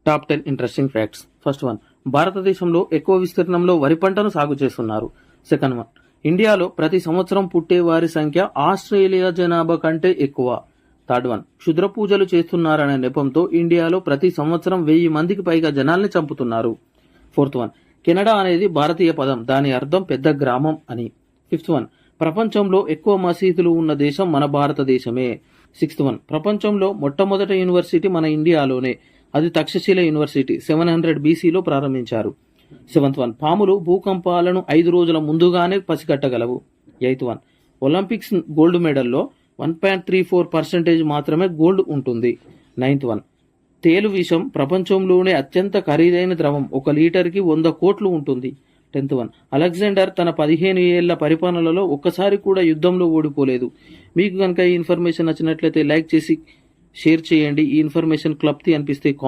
Top 10 interesting facts. First one, భారతదేశంలో ఎక్కువ విస్తీర్ణంలో వరి పంటను సాగు చేస్తున్నారు. సెకండ్ వన్, ఇండియాలో ప్రతి సంవత్సరం పుట్టే వారి సంఖ్య ఆస్ట్రేలియా జనాభా కంటే ఎక్కువ. థర్డ్ వన్, క్షుద్ర పూజలు చేస్తున్నారనే నెపంతో ఇండియాలో ప్రతి సంవత్సరం 1000 మందికి పైగా జనాల్ని చంపుతున్నారు. ఫోర్త్ వన్, కెనడా అనేది భారతీయ పదం, దాని అర్థం పెద్ద గ్రామం అని. ఫిఫ్త్ వన్, ప్రపంచంలో ఎక్కువ మసీదులు ఉన్న దేశం మన భారతదేశమే. సిక్స్త్ వన్, ప్రపంచంలో మొట్టమొదటి యూనివర్సిటీ మన ఇండియాలోనే, అది తక్షశిల యూనివర్సిటీ 700 BCలో ప్రారంభించారు. సెవెంత్ వన్, పాములు భూకంపాలను 5 రోజుల ముందుగానే పసిగట్టగలవు. ఎయిత్ వన్, ఒలింపిక్స్ గోల్డ్ మెడల్లో 1.34% మాత్రమే గోల్డ్ ఉంటుంది. నైన్త్ వన్, తేలు విషం ప్రపంచంలోనే అత్యంత ఖరీదైన ద్రవం, 1 లీటర్కి 100 కోట్లు ఉంటుంది. 10th వన్, అలెగ్జాండర్ తన 15 ఏళ్ల పరిపాలనలో ఒక్కసారి కూడా యుద్ధంలో ఓడిపోలేదు. మీకు కనుక ఈ ఇన్ఫర్మేషన్ నచ్చినట్లయితే లైక్ చేసి షేర్ చేయండి. ఈ ఇన్ఫర్మేషన్ క్లబ్ది అనిపిస్తే